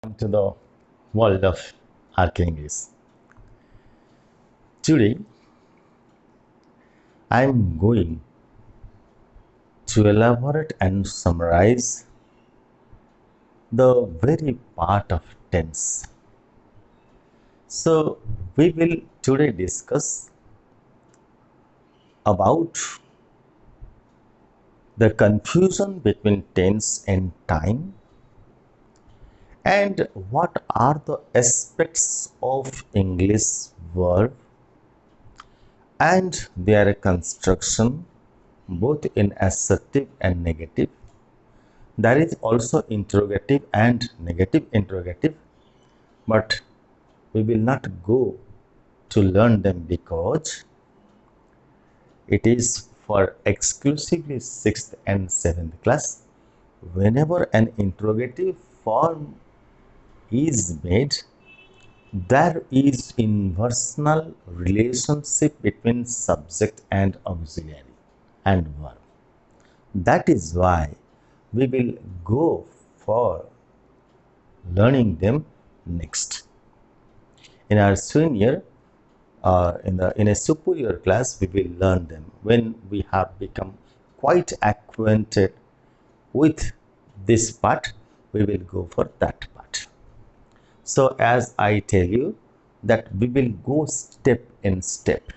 To the world of Archangels. Today, I am going to elaborate and summarize the very part of tense. So, we will today discuss about the confusion between tense and time and what are the aspects of English verb and their construction both in assertive and negative. There is also interrogative and negative interrogative, but we will not go to learn them because it is for exclusively 6th and 7th class. Whenever an interrogative form is made, there is inversional relationship between subject and auxiliary and verb. That is why we will go for learning them next. In our senior, in a superior class, we will learn them when we have become quite acquainted with this part. We will go for that part. So, as I tell you, that we will go step in step,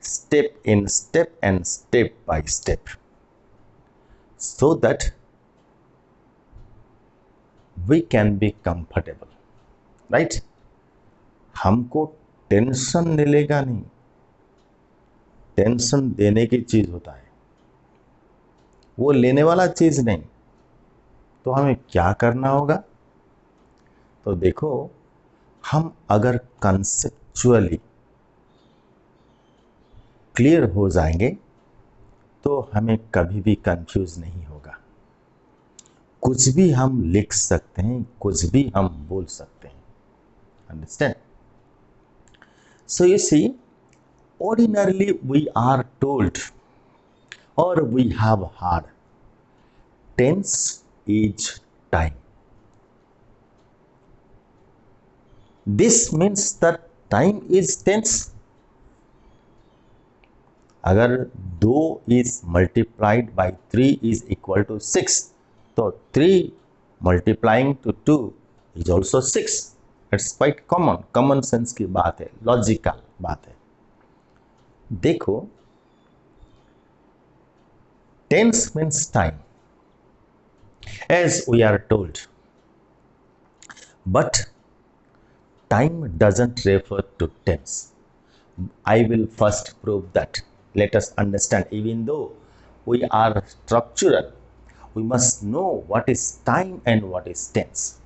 step in step, and step by step, so that we can be comfortable, right? हमको tension मिलेगा नहीं, tension देने की चीज होता है, वो लेने वाला चीज नहीं। तो हमें क्या करना होगा? तो देखो, हम अगर कंसेप्चुअली क्लियर हो जाएंगे तो हमें कभी भी कंफ्यूज नहीं होगा। कुछ भी हम लिख सकते हैं, कुछ भी हम बोल सकते हैं। Understand? So you see, ordinarily we are told or we have heard tense is time. This means that time is tense. अगर 2 is multiplied by 3 is equal to 6, तो 3 multiplying to 2 is also 6. It's quite common sense की बात है, logical बात है। देखो, tense means time, as we are told, but time doesn't refer to tense. I will first prove that. Let us understand, even though we are structural, we must know what is time and what is tense.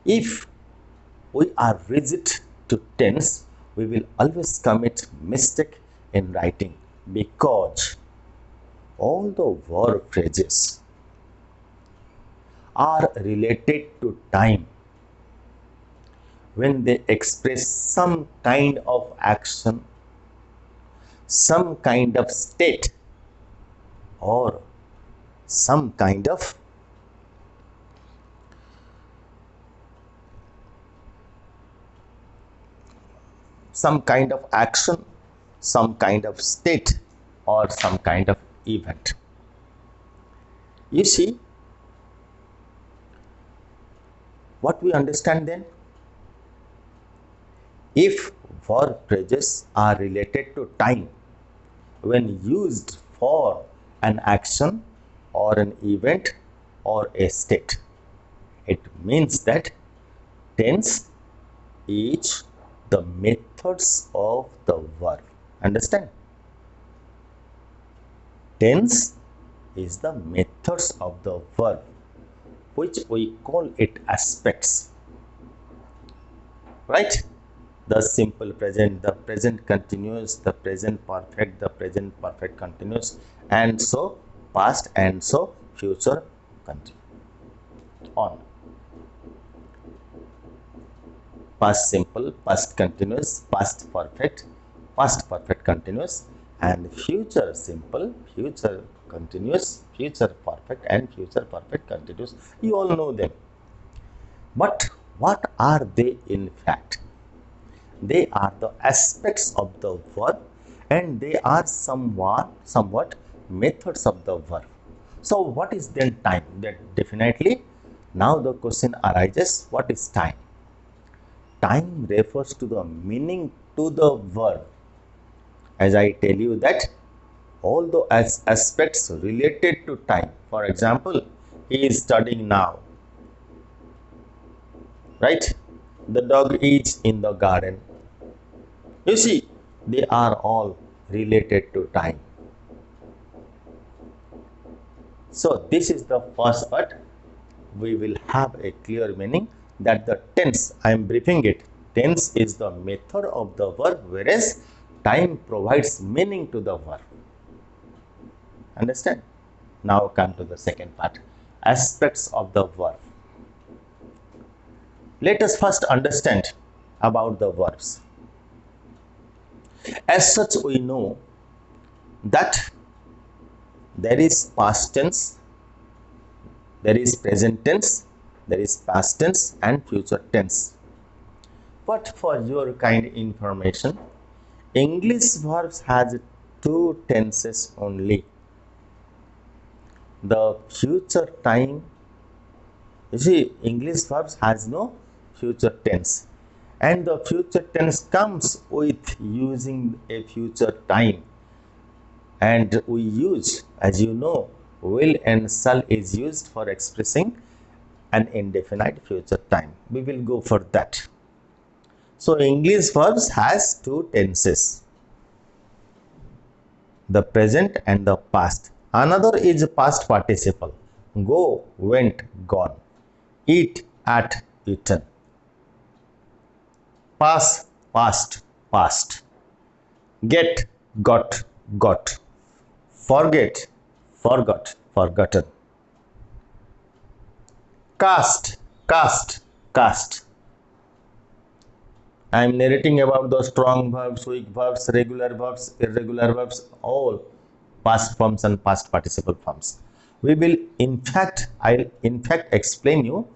If we are rigid to tense, we will always commit mistake in writing because all the verb phrases are related to time when they express some kind of action, some kind of state, or some kind of action, some kind of state, or some kind of event. You see, what we understand then? If verb phrases are related to time when used for an action or an event or a state, it means that tense is the methods of the verb. Understand? Tense is the methods of the verb, which we call it aspects. Right? The simple present, the present continuous, the present perfect, the present perfect continuous, and so past, and so future continuous. On. Past simple, past continuous, past perfect continuous, and future simple, future continuous, future perfect and future perfect continuous. You all know them. But what are they in fact? They are the aspects of the verb and they are somewhat methods of the verb. So what is then time? That definitely now the question arises, what is time? Time refers to the meaning to the verb. As I tell you that all the aspects related to time. For example, he is studying now, right? The dog is in the garden. You see, they are all related to time. So this is the first part. We will have a clear meaning that the tense, I am briefing it, tense is the method of the verb, whereas time provides meaning to the verb. Understand? Now come to the second part, aspects of the verb. Let us first understand about the verbs. As such, we know that there is past tense, there is present tense, there is past tense and future tense. But for your kind information, English verbs has two tenses only. The future time, you see, English verbs has no future tense, and the future tense comes with using a future time, and we use, as you know, will and shall is used for expressing an indefinite future time. We will go for that. So English verbs has two tenses, the present and the past. Another is past participle, go, went, gone, eat, ate, eaten. Pass, past, past. Get, got, got. Forget, forgot, forgotten. Cast, cast, cast. I am narrating about the strong verbs, weak verbs, regular verbs, irregular verbs, all past forms and past participle forms. We will I'll in fact explain you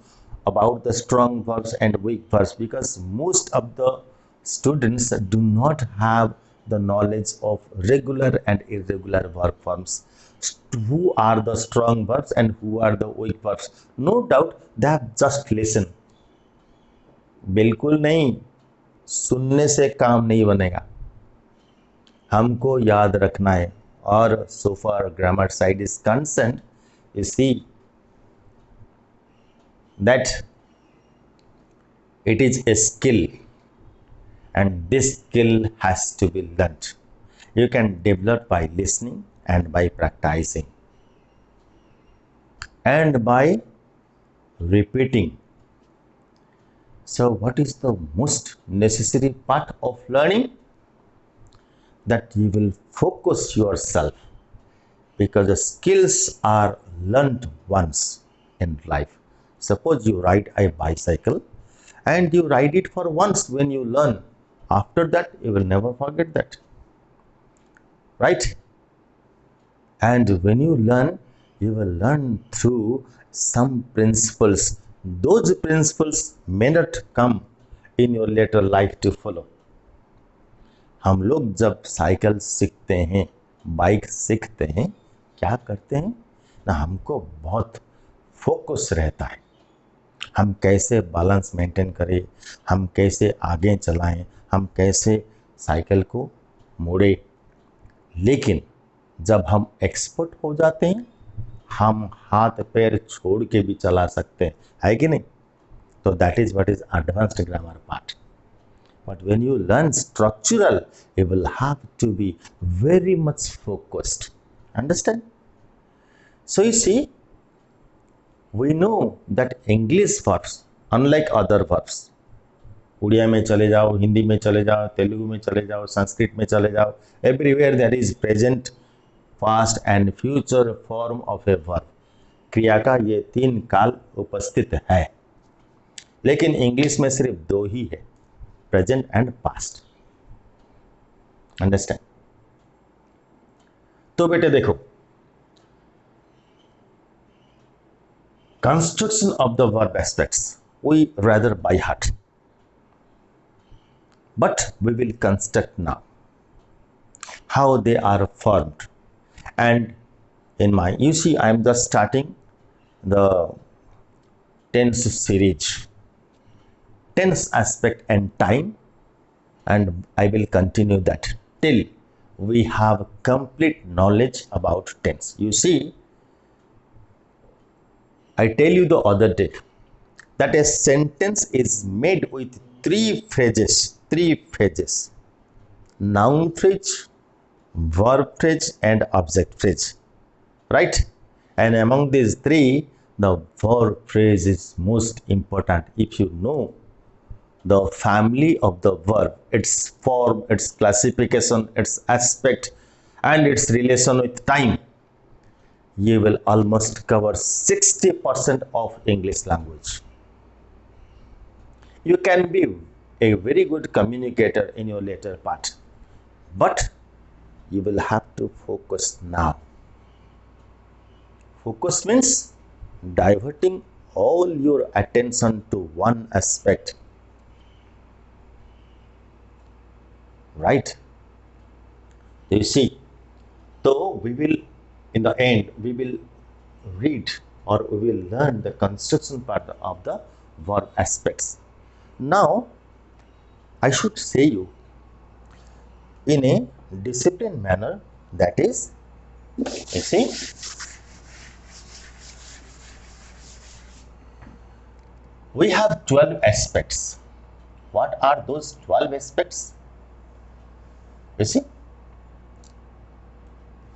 about the strong verbs and weak verbs, because most of the students do not have the knowledge of regular and irregular verb forms. Who are the strong verbs and who are the weak verbs? No doubt they have just listened. बिल्कुल नहीं, सुनने से काम नहीं बनेगा, हमको याद रखना है. और so far grammar side is concerned, you see that it is a skill and this skill has to be learnt. You can develop by listening and by practicing and by repeating. So what is the most necessary part of learning? That you will focus yourself, because the skills are learned once in life. Suppose you ride a bicycle and you ride it for once when you learn. After that, you will never forget that. Right? And when you learn, you will learn through some principles. Those principles may not come in your later life to follow. हम लोग जब cycle सीखते हैं, bike सीखते हैं, क्या करते हैं ना, हमको बहुत फोकस रहता है, हम कैसे बैलेंस मेंटेन करें, हम कैसे आगे चलाएं, हम कैसे साइकिल को मोड़े. लेकिन जब हम एक्सपर्ट हो जाते हैं, हम हाथ पैर छोड़ के भी चला सकते हैं, है कि नहीं? तो that is what is advanced grammar part. But when you learn structural, you will have to be very much focused. Understand? So you see, we know that English verbs, unlike other verbs, Odia में चले जाओ, हिंदी में चले जाओ, तेलुगु में चले जाओ, संस्कृत में चले जाओ, everywhere there is present, past and future form of a verb. क्रिया का ये तीन काल उपस्थित है, लेकिन इंग्लिश में सिर्फ दो ही है, present and past. Understand? तो बेटे देखो, construction of the verb aspects we rather by heart, but we will construct now how they are formed. And in my, you see, I am just starting the tense series, tense aspect and time, and I will continue that till we have complete knowledge about tense. You see, I tell you the other day that a sentence is made with three phases, noun phrase, verb phrase and object phrase, right? And among these three, the verb phrase is most important. If you know the family of the verb, its form, its classification, its aspect, and its relation with time, you will almost cover 60% of English language. You can be a very good communicator in your later part, but you will have to focus now. Focus means diverting all your attention to one aspect, right? You see, so we will, in the end, we will read or we will learn the construction part of the verb aspects. Now, I should say you in a disciplined manner, that is, you see, we have 12 aspects. What are those 12 aspects? You see,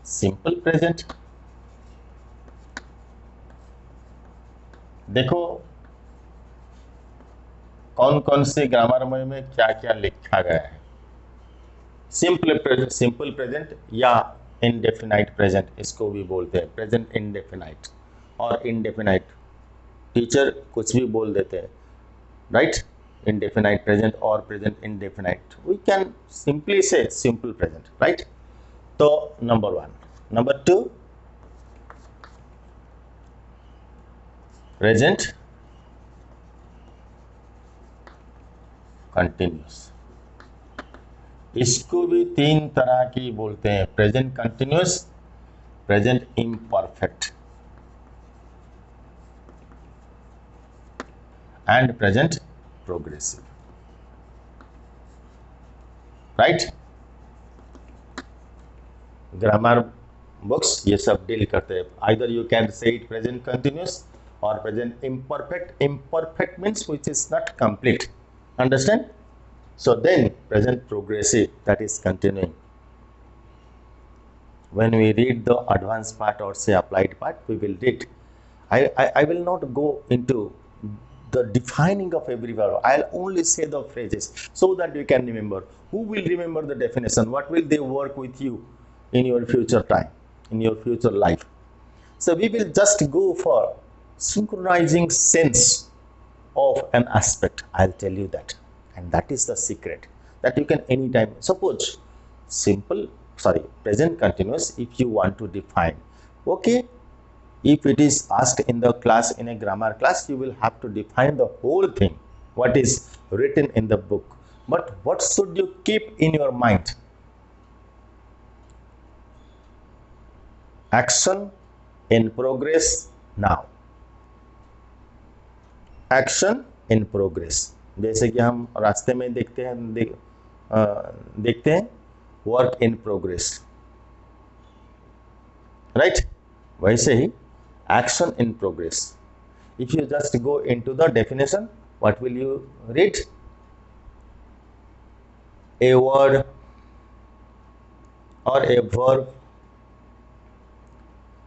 simple present. देखो कौन कौन से grammar में क्या क्या लिखा गया है. सिंपल प्रेजेंट या इनडेफिनाइट प्रेजेंट, इसको भी बोलते हैं प्रेजेंट इनडेफिनाइट और इनडेफिनाइट. टीचर कुछ भी बोल देते हैं, right? Indefinite present or present indefinite. We can simply say simple present, right? So number one. Number two, present continuous. इसको भी तीन तरह की बोलते हैं, present continuous, present imperfect and present progressive, right? Grammar books ये सब डील करते हैं. Either you can say it present continuous और present imperfect. Imperfect means which is not complete, understand? So then present progressive, that is continuing. When we read the advanced part or say applied part, we will read. I will not go into the defining of every verb. I'll only say the phrases so that you can remember. Who will remember the definition? What will they work with you in your future time, in your future life? So we will just go for synchronizing sense of an aspect. I'll tell you that, and that is the secret that you can anytime. Suppose present continuous, if you want to define, okay, if it is asked in the class, in a grammar class, you will have to define the whole thing, what is written in the book. But what should you keep in your mind? Action in progress now. Action in progress. जैसे कि हम रास्ते में देखते हैं work in progress, right? वैसे ही action in progress. If you just go into the definition, what will you read? A word और a verb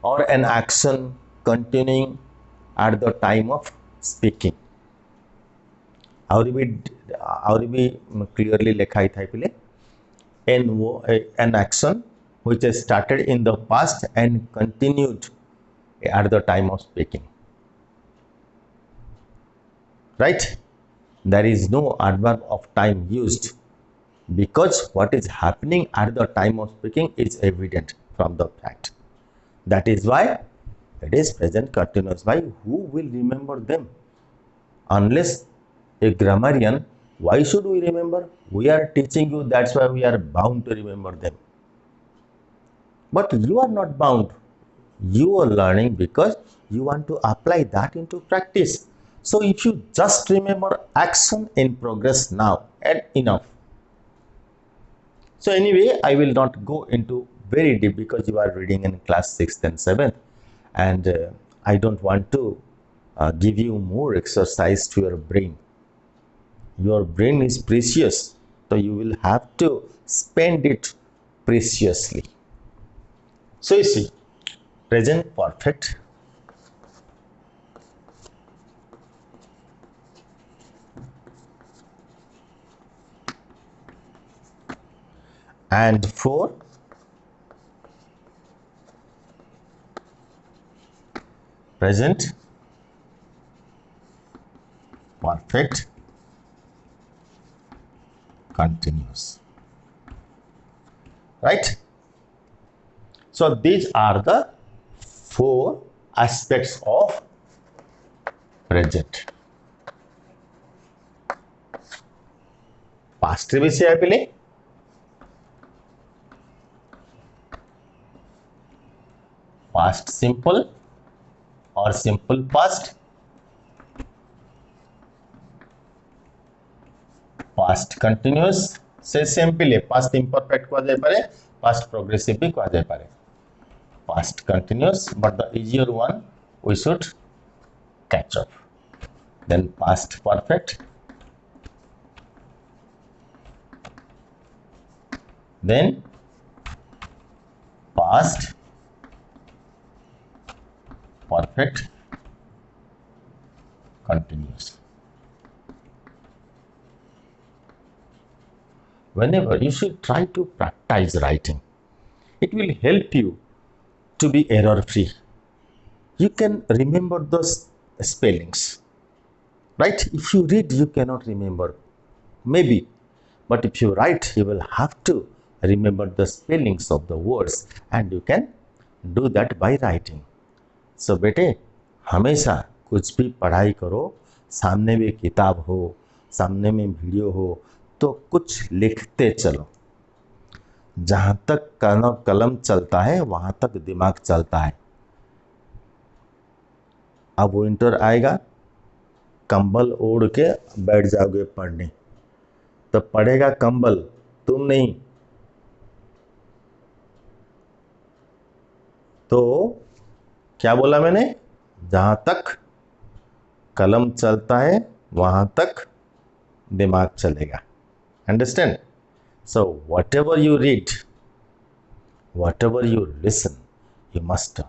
or an action continuing at the time of speaking. और भी clearly लिखा था पहले, an action which has started in the past and continued at the time of speaking, right? There is no adverb of time used because what is happening at the time of speaking is evident from the fact. That is why It is present continuous. Why? Who will remember them? Unless a grammarian, why should we remember? We are teaching you, that's why we are bound to remember them. But you are not bound. You are learning because you want to apply that into practice. So if you just remember action in progress now and enough. So anyway, I will not go into very deep because you are reading in class 6th and 7th, and I don't want to give you more exercise to your brain. Your brain is precious, so you will have to spend it preciously. So you see, present perfect, and for present perfect continuous, right? So these are the 4 aspects of present. Past रे भी से पहले past simple or simple past, past continuous से simple है, past imperfect को जाए पारे, past progressive भी को जाए पारे, past continuous, but the easier one we should catch up. Then past perfect, then past perfect continuous. Whenever you should try to practice writing, it will help you to be error free. You can remember those spellings, right? If you read, you cannot remember, maybe, but if you write, you will have to remember the spellings of the words, and you can do that by writing. So बेटे, हमेशा कुछ भी पढ़ाई करो, सामने में किताब हो, सामने में वीडियो हो, तो कुछ लिखते चलो. जहां तक कलम चलता है वहां तक दिमाग चलता है. अब विंटर आएगा, कंबल ओढ़ के बैठ जाओगे पढ़ने, तो पढ़ेगा कंबल, तुम नहीं. तो क्या बोला मैंने? जहां तक कलम चलता है वहां तक दिमाग चलेगा. Understand? So whatever you read, whatever you listen, you must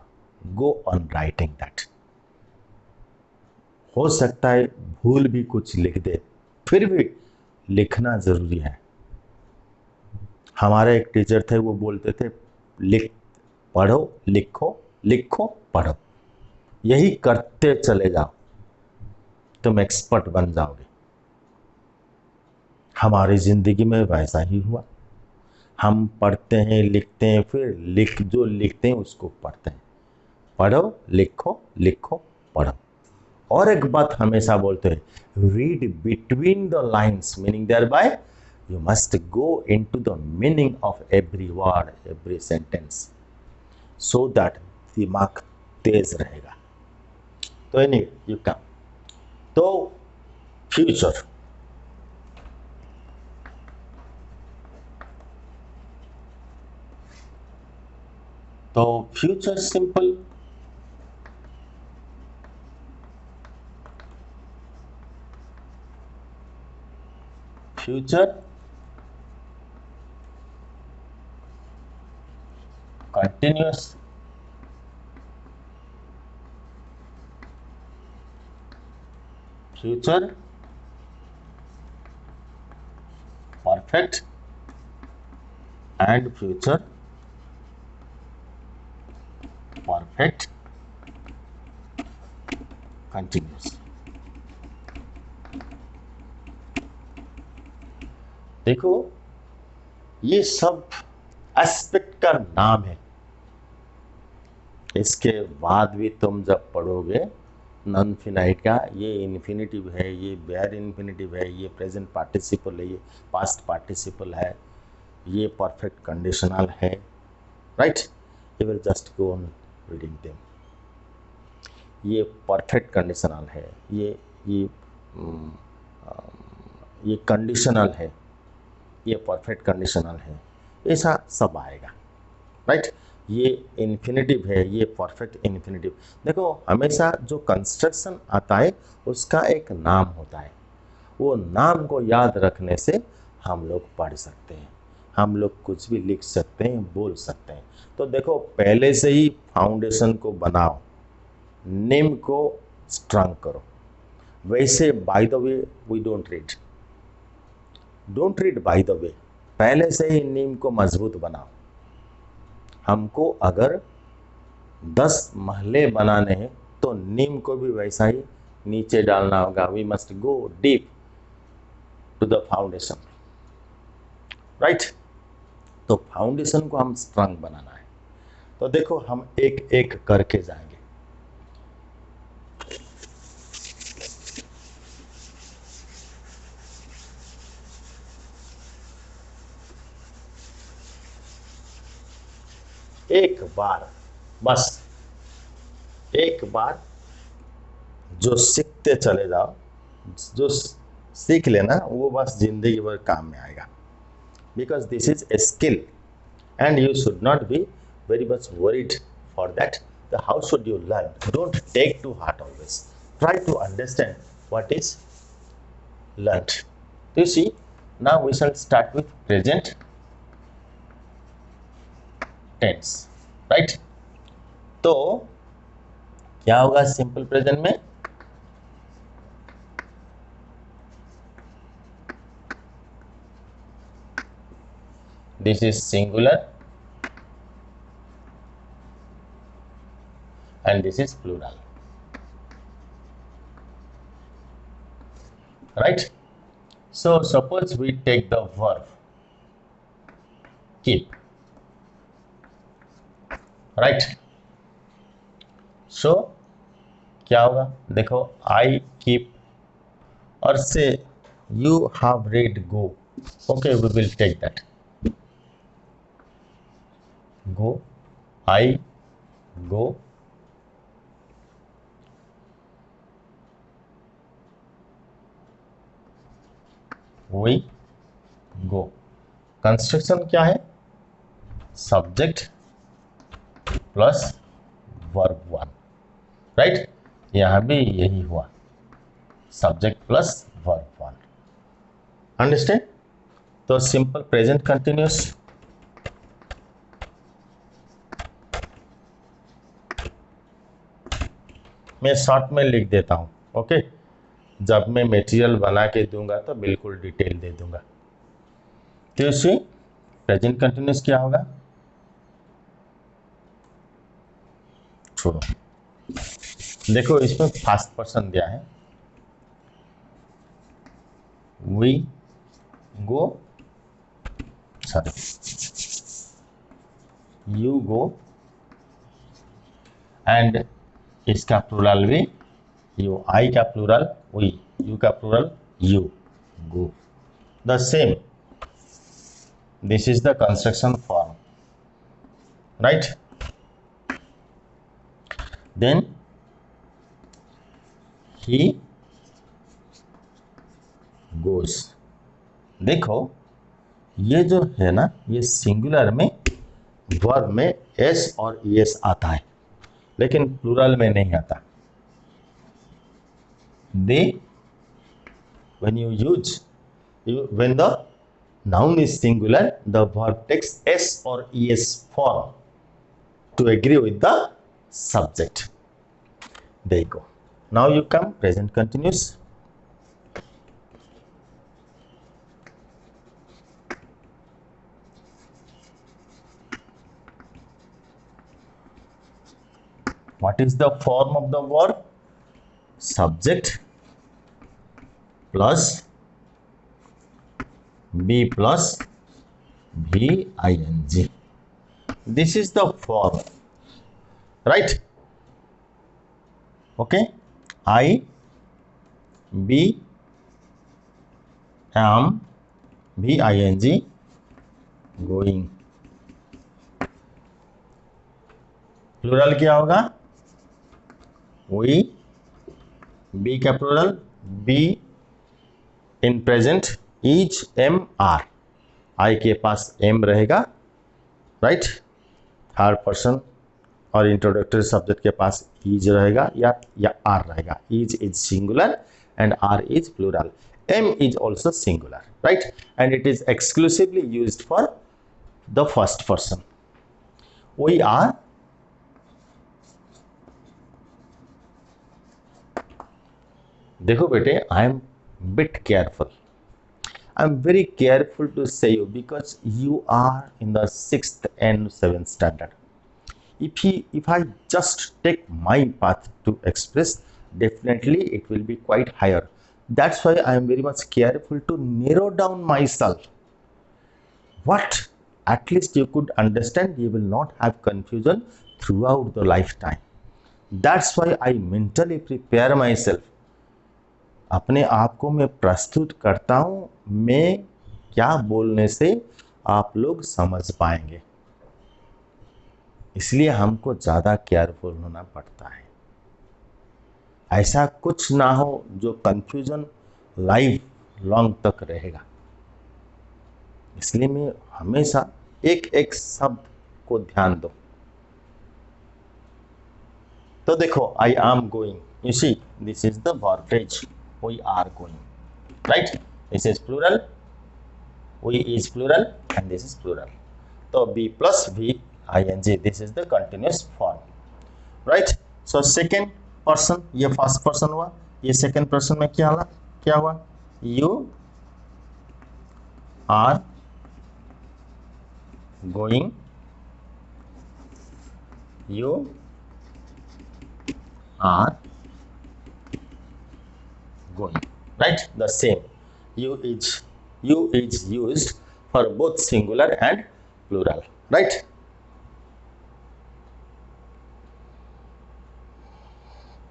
go on writing that. हो सकता है भूल भी कुछ लिख दे, फिर भी लिखना जरूरी है. हमारे एक टीचर थे, वो बोलते थे लिख, पढ़ो, लिखो, लिखो, पढ़ो, यही करते चले जाओ, तुम एक्सपर्ट बन जाओगे. हमारी जिंदगी में वैसा ही हुआ. हम पढ़ते हैं, लिखते हैं, फिर जो लिखते हैं उसको पढ़ते हैं. पढ़ो, लिखो, लिखो, पढ़ो. और एक बात हमेशा बोलते हैं, read between the lines, meaning thereby you must go into the meaning of every word, every sentence, so that दिमाग तेज रहेगा. तो एनीवे यू कम. तो फ्यूचर, तो future simple, future continuous, future perfect and future perfect continuous. देखो, ये सब aspect का नाम है. इसके बाद भी तुम जब पढ़ोगे नॉन फिनाइट का, ये इन्फिनिटिव है, ये बेयर इन्फिनिटिव है, ये प्रेजेंट पार्टिसिपल है, ये पास्ट पार्टिसिपल है, ये परफेक्ट कंडीशनल है, right, you will just go on reading them. ये परफेक्ट कंडीशनल है, ये ये कंडीशनल है, ये परफेक्ट कंडीशनल है, ऐसा सब आएगा, राइट। ये इन्फिनिटिव है, ये परफेक्ट इन्फिनिटिव। देखो हमेशा जो कंस्ट्रक्शन आता है उसका एक नाम होता है, वो नाम को याद रखने से हम लोग पढ़ सकते हैं, हम लोग कुछ भी लिख सकते हैं, बोल सकते हैं। तो देखो पहले से ही फाउंडेशन को बनाओ, नेम को स्ट्रांग करो। वैसे by the way we don't read by the way, पहले से ही नीम को मजबूत बनाओ। हमको अगर 10 महले बनाने हैं तो नीम को भी वैसा ही नीचे डालना होगा। We must go deep to the foundation, right. तो फाउंडेशन को हम स्ट्रांग बनाना है। तो देखो हम एक एक करके जाएंगे। एक बार, बस एक बार जो सीखते चले जाओ, जो सीख लेना वो बस जिंदगी भर काम में आएगा। Because this is a skill and you should not be very much worried for that. How should you learn? Don't take to heart always. Try to understand what is learned. Do you see? Now we shall start with present tense, right? तो क्या होगा simple present में? This is singular and this is plural, right? So suppose we take the verb keep, right? So क्या होगा? देखो I keep और say you have read go. Okay, we will take that. Go, I go, we go। Construction क्या है? Subject plus verb one, right. यहां भी यही हुआ, subject plus verb one. Understand? तो सिंपल प्रेजेंट कंटिन्यूअस, मैं short में लिख देता हूं, ओके। जब मैं मटेरियल बना के दूंगा तो बिल्कुल डिटेल दे दूंगा। तो इसी प्रेजेंट कंटिन्यूअस क्या होगा? छोड़ो, देखो इसमें फर्स्ट पर्सन दिया है, we go, sorry you go, and इसका प्लूरल भी यू, आई का प्लूरल वी, यू का plural you, go. The same, this is the construction form, right. Then he goes. देखो ये जो है ना, ये सिंगुलर में वर्ब में एस और ईएस आता है, लेकिन प्लूरल में नहीं आता। दे, when you use, when the noun is singular, the verb takes s or es form to agree with the subject. There you go. Now you come present continuous. What is the form of the verb? Subject plus be plus ving. This is the form. Right, okay, I be am VING going. Plural क्या होगा? We, be का plural be in present is am are, I के पास am रहेगा, right, third person और introductory subject के पास is रहेगा या आर रहेगा। Is singular and are is plural. Am is also singular, right, and it is exclusively used for the first person. We are देखो बेटे, I am bit careful, I am very careful to say you because you are in the 6th and 7th standard. If I just take my path to express, definitely it will be quite higher. That's why I am very much careful to narrow down myself. What at least you could understand, you will not have confusion throughout the lifetime. That's why I mentally prepare myself. अपने आप को मैं प्रस्तुत करता हूं, मैं क्या बोलने से आप लोग समझ पाएंगे, इसलिए हमको ज़्यादा केयरफुल होना पड़ता है। ऐसा कुछ ना हो जो कंफ्यूजन लाइफ लॉन्ग तक रहेगा, इसलिए मैं हमेशा एक एक शब्द को ध्यान दो। तो देखो, I am going, you see this is the verb phrase, we are going, right, this is plural, we is plural and this is plural, so b plus VING, this is the continuous form, right। so second person, ये first person हुआ, ये second person में क्या हुआ, you are going, you are going, right, the same, you is used for both singular and plural, right।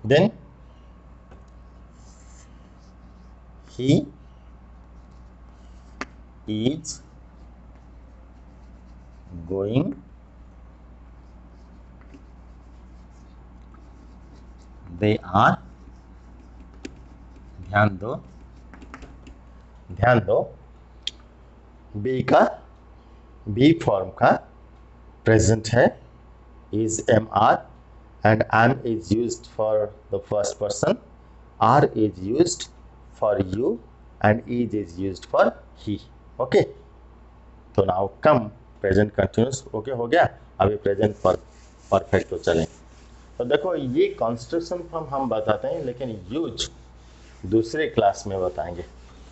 then he is going, they are, ध्यान दो, be का be form का present है is am are and am is used for the first person, are is used for you and is used for he, okay. तो now come present continuous, okay हो गया। अभी present perfect तो चलें। तो देखो, ये कंस्ट्रक्शन फॉर्म हम बताते हैं, लेकिन यूज दूसरे क्लास में बताएंगे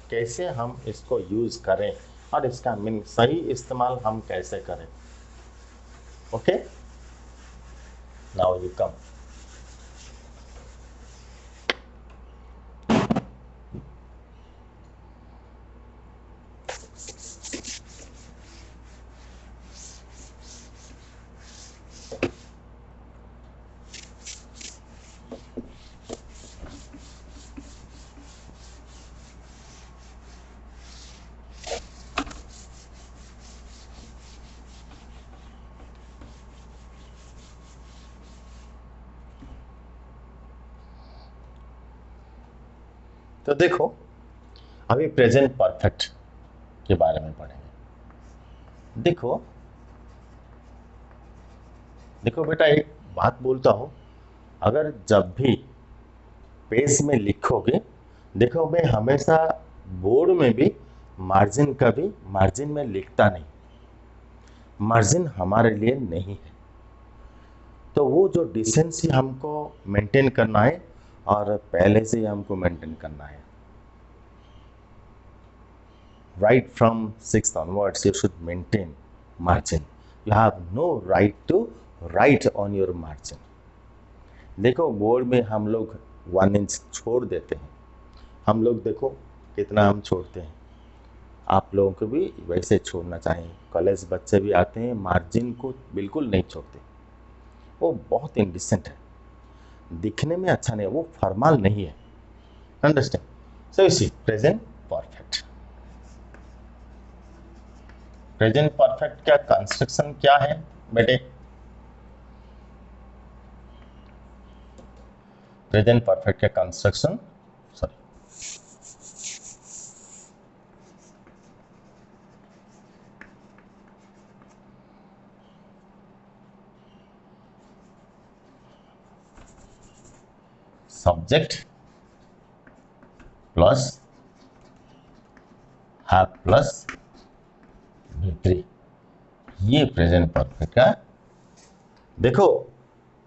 कैसे हम इसको यूज करें और इसका सही इस्तेमाल हम कैसे करें, ओके। Now you come. तो देखो, अभी प्रेजेंट परफेक्ट के बारे में पढ़ेंगे। देखो बेटा, एक बात बोलता हूं, अगर जब भी पेज में लिखोगे, देखो मैं हमेशा बोर्ड में भी मार्जिन में लिखता नहीं, मार्जिन हमारे लिए नहीं है। तो वो जो डिसेंसी हमको मेंटेन करना है और पहले से ही हमको मेंटेन करना है। Right from 6th onwards you should maintain margin. You have no right to write on your margin. देखो, बोर्ड में हम लोग 1 इंच छोड़ देते हैं, हम लोग देखो कितना हम छोड़ते हैं। आप लोगों को भी वैसे छोड़ना चाहिए। कॉलेज बच्चे भी आते हैं, मार्जिन को बिल्कुल नहीं छोड़ते। वो बहुत इंडिसेंट है, दिखने में अच्छा नहीं है, वो फॉर्मल नहीं है। अंडरस्टैंड? सो इसी प्रेजेंट परफेक्ट। प्रेजेंट परफेक्ट का कंस्ट्रक्शन क्या है बेटे? प्रेजेंट परफेक्ट का construction, sorry, subject plus have plus V3, ये प्रेजेंट परफेक्ट का। देखो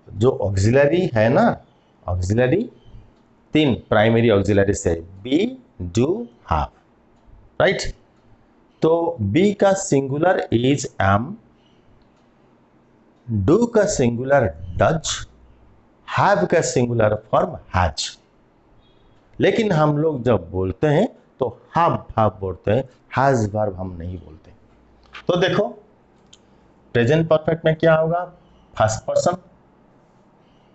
जो ऑक्सिलरी है ना, ऑक्सिलरी तीन प्राइमरी ऑक्सिलरी से बी, डू, हैव, राइट? तो बी का सिंगुलर इज एम, डू का सिंगुलर डज, हैव का सिंगुलर फॉर्म हैज। लेकिन हम लोग जब बोलते हैं तो हैव बोलते हैं, हैज वर्ब हम नहीं बोलते। तो देखो प्रेजेंट परफेक्ट में क्या होगा? First person,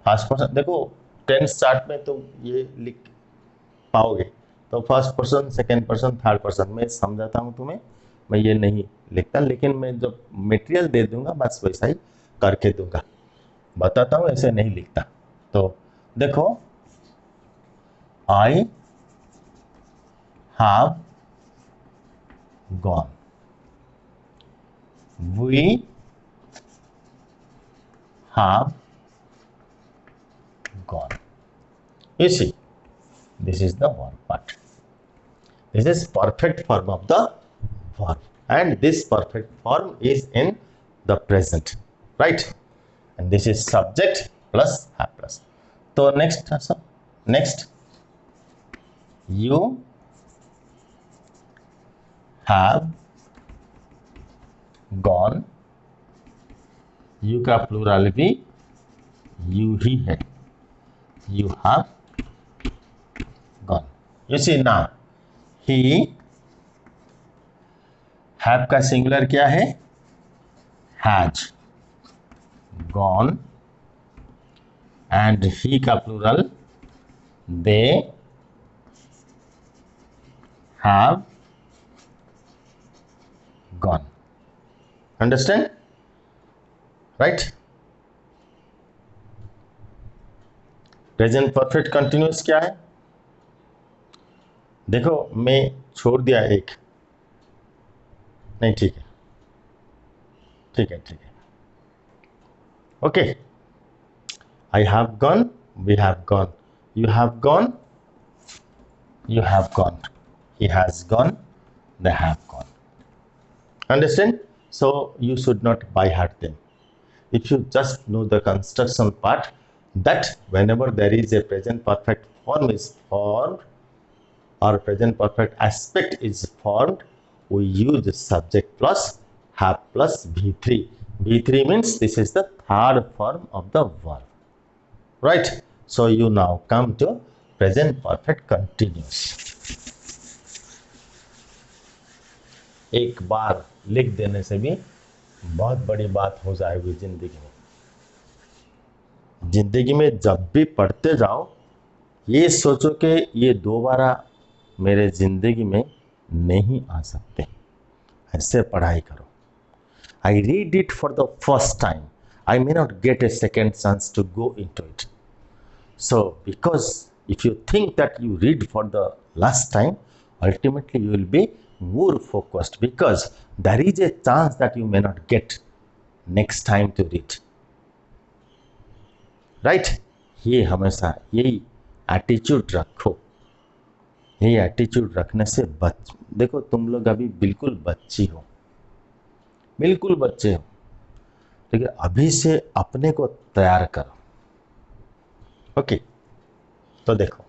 first person. देखो टेंस चार्ट में तो ये लिख पाओगे, तो first person, second person, third person मैं समझाता हूँ तुम्हें, मैं ये नहीं लिखता, लेकिन मैं जब मटेरियल दे दूंगा बस वैसा ही करके दूंगा, बताता हूँ, ऐसे नहीं लिखता। तो देखो I have gone, we have gone. You see, this is the verb part. This is perfect form of the verb, and this perfect form is in the present, right? And this is subject plus have plus. So next, you have gone, you का plural भी you ही है, you have gone. You see now, he, have का singular क्या है? has gone, and he का plural they have gone. Understand? Right? Present perfect continuous क्या है? देखो मैं छोड़ दिया एक, नहीं ठीक है, ठीक है, ठीक है, okay. I have gone, we have gone, you have gone, you have gone, he has gone, they have gone. Understand? So you should not by heart them. If you just know the construction part, that whenever there is a present perfect form is formed or present perfect aspect is formed, we use subject plus have plus V3. V3 means this is the third form of the verb, right? So you now come to present perfect continuous. एक बार लिख देने से भी बहुत बड़ी बात हो जाएगी जिंदगी में। जिंदगी में जब भी पढ़ते जाओ ये सोचो कि ये दोबारा मेरे जिंदगी में नहीं आ सकते, ऐसे पढ़ाई करो। I read it for the first time, I may not get a second chance to go into it. So because if you think that you read for the last time, ultimately you will be more focused because there is a chance that you may not get next time to read, right? ये हमेशा यही attitude रखो, यही attitude रखने से देखो तुम लोग अभी बिल्कुल बच्ची हो, बिल्कुल बच्चे हो, लेकिन अभी से अपने को तैयार करो, ओके? तो देखो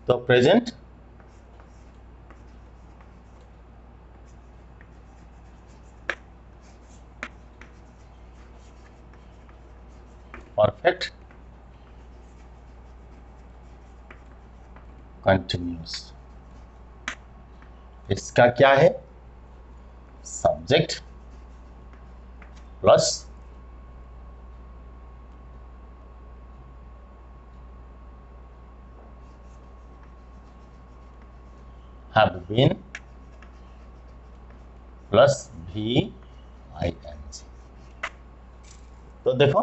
तो प्रेजेंट कंटिन्यूस। इसका क्या है? Subject plus have been plus VING। तो देखो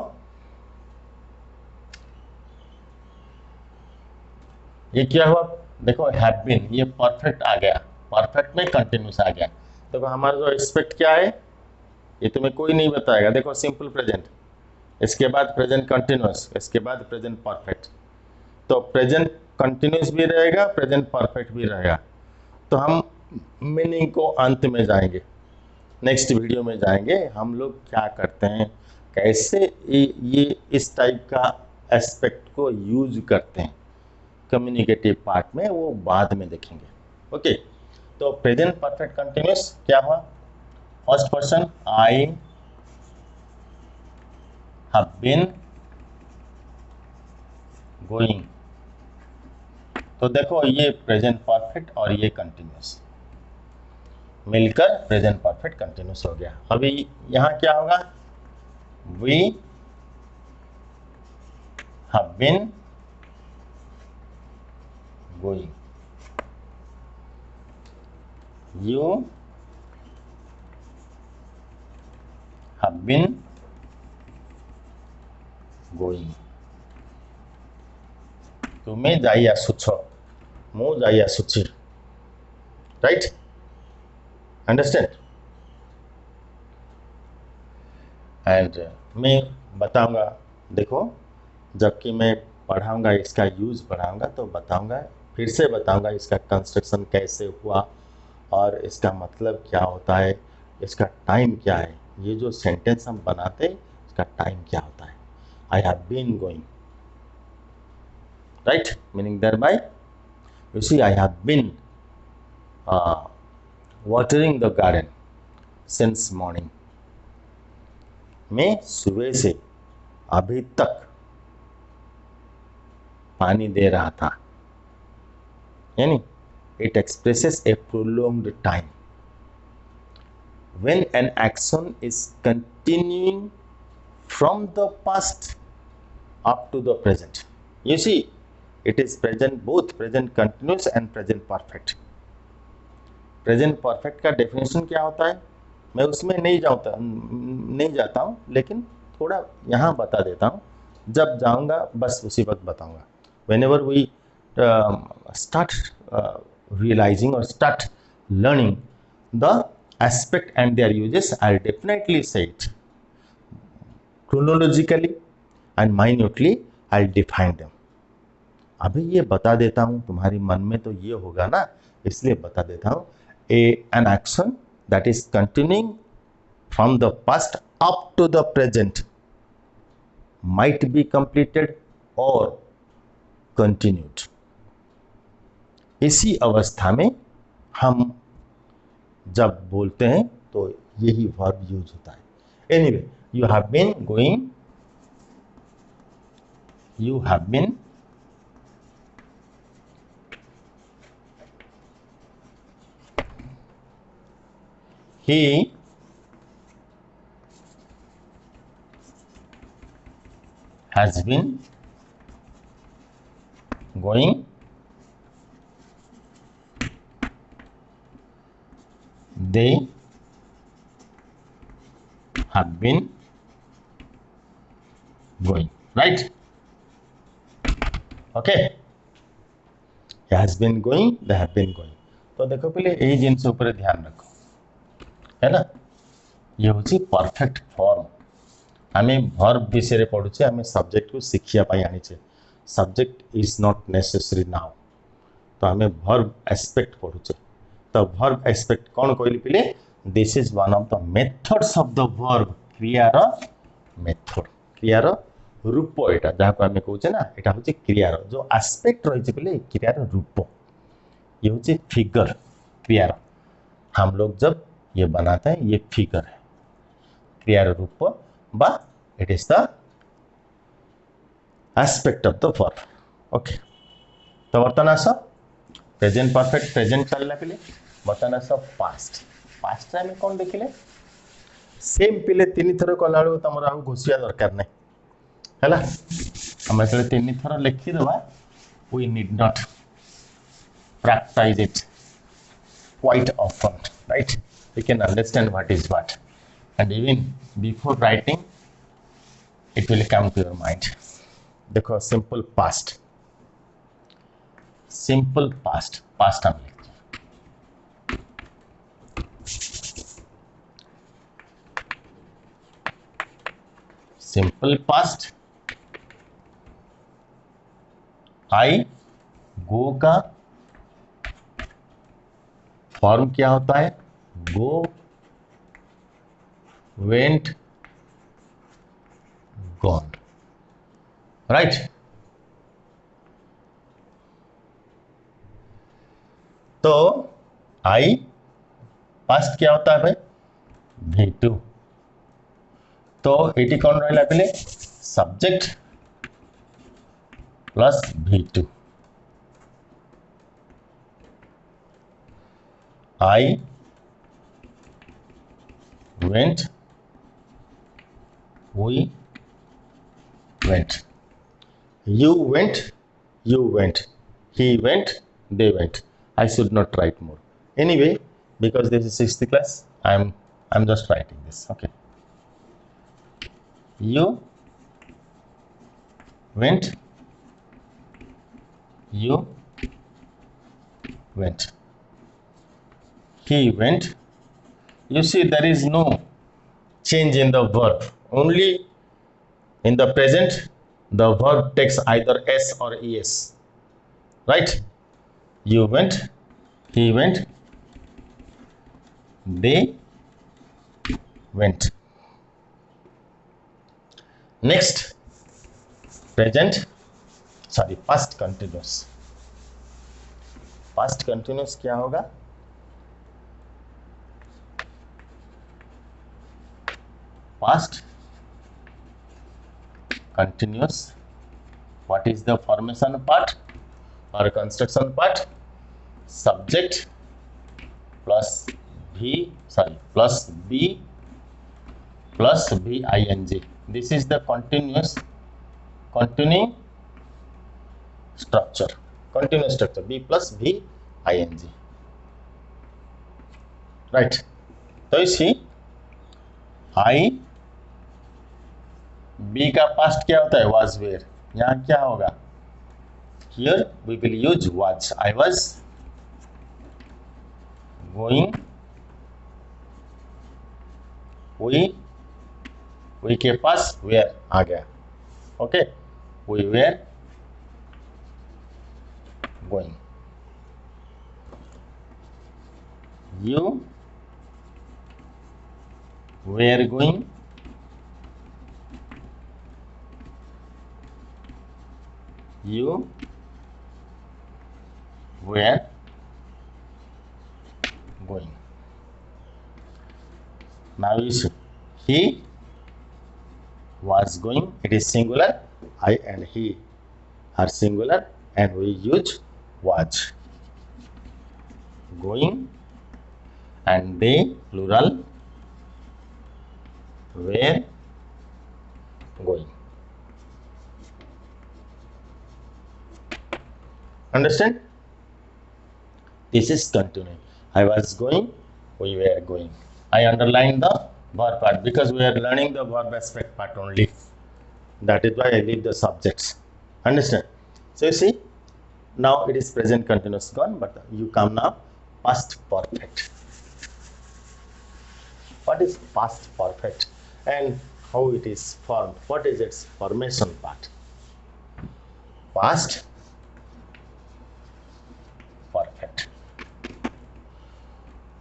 ये क्या हुआ, देखो हैव बीन, ये परफेक्ट आ गया, परफेक्ट में कंटिन्यूस आ गया। देखो हमारा जो एक्सपेक्ट क्या है, ये तुम्हें कोई नहीं बताएगा। देखो सिंपल प्रेजेंट, इसके बाद प्रेजेंट कंटिन्यूस, इसके बाद प्रेजेंट परफेक्ट। तो प्रेजेंट कंटिन्यूस भी रहेगा, प्रेजेंट परफेक्ट भी रहेगा। तो हम मीनिंग को अंत में जाएंगे, नेक्स्ट वीडियो में जाएंगे हम लोग क्या करते हैं, कैसे ये इस टाइप का एस्पेक्ट को यूज करते हैं कम्युनिकेटिव पार्ट में, वो बाद में देखेंगे। ओके, तो प्रेजेंट परफेक्ट कंटिन्यूस क्या हुआ? First person I have been going. तो देखो ये प्रेजेंट परफेक्ट और ये कंटिन्यूस मिलकर प्रेजेंट परफेक्ट कंटिन्यूस हो गया। अभी यहां क्या होगा? We have been going, you have been going. तुम्हें যাই আসুছ, ମୁଁ যাই আসুছি। Right, understand? एंड मैं बताऊंगा, देखो जबकि मैं पढ़ाऊंगा, इसका यूज पढ़ाऊंगा तो बताऊंगा, फिर से बताऊंगा इसका कंस्ट्रक्शन कैसे हुआ और इसका मतलब क्या होता है, इसका टाइम क्या है। ये जो सेंटेंस हम बनाते हैं इसका टाइम क्या होता है। I have been going, right, meaning thereby you see I have been watering the garden since morning। मैं सुबह से अभी तक पानी दे रहा था, यानी it expresses a prolonged time when an action is continuing from the past up to the present। you see it is present, both present continuous and present perfect। Present perfect का डेफिनेशन क्या होता है मैं उसमें नहीं जाता हूँ, लेकिन थोड़ा यहाँ बता देता हूँ, जब जाऊँगा बस उसी वक्त बताऊँगा। whenever we start realizing or start learning the aspect and their uses, I'll definitely say it chronologically and minutely, I'll define them। अभी ये बता देता हूं, तुम्हारी मन में तो ये होगा ना, इसलिए बता देता हूं। an action that is continuing from the past up to the present might be completed or continued। इसी अवस्था में हम जब बोलते हैं तो यही वर्ब यूज होता है। Anyway, you have been going, you have been he has been going, they have been going, right? Okay, has been going, they have been going. तो देखो पहले यही जिनिस ऊपर ध्यान रखो, है ना, ये होची परफेक्ट फॉर्म। आमे वर्ब विषय पढ़ुचे, आमे सब्जेक्ट को शिखिया पाई आनीचे। Subject is not necessary now, तो आमे वर्ब एस्पेक्ट पढ़ुचे। तो वर्ब एस्पेक्ट कौन कहली पहले? This is one of the methods of the verb, क्रियार मेथड, क्रियार रूप, एटा जहाँ को आम कहे ना, यहाँ हूँ क्रियार जो आस्पेक्ट रही है, क्रियार रूप, ये हूँ फिगर क्रियार। हम लोग जब ये बनाते हैं ये फिगर है क्रियार रूप, बा it is the aspect of the verb. Okay, तो बर्तमान आस प्रेजेंट परफेक्ट प्रेजेंट चलना पिले बर्तमान सब पास्ट पास्ट रे हम कौन देखिले सेम पिले तीन थर कला बेलू तुम आउ घोषिया दरकार नहीं है आम जो तीन थर लिखिदेवा we need not practice it quite often, right? We can understand what is what, and even before writing it will come to your mind. देखो simple past हम लिखते हैं simple past I go का फॉर्म क्या होता है go went gone right तो आई past क्या होता है भाई V2 तो एटी कौन रहा पहले subject plus V2 I went, we went, you went, he went, they went. I should not write more. Anyway, because this is 6th class, I'm just writing this. Okay. You went, you went. He went. You see there is no change in the verb, only in the present the verb takes either s or es, right? You went, he went, they went. Next present sorry past continuous क्या होगा past continuous what is the formation part or construction part subject plus b plus ing this is the continuing structure b plus v ing right so you see I B का past क्या होता है was were यहाँ क्या होगा here we will use was I was going we के पास were आ गया okay we were going you were going you were going now you see he was going it is singular I and he are singular and we use was going and they plural were going understand this is continuing I was going we were going I underline the verb part because we are learning the verb aspect part only that is why I leave the subjects understand so you see now it is present continuous gone but you come now past perfect what is past perfect and how it is formed what is its formation part past perfect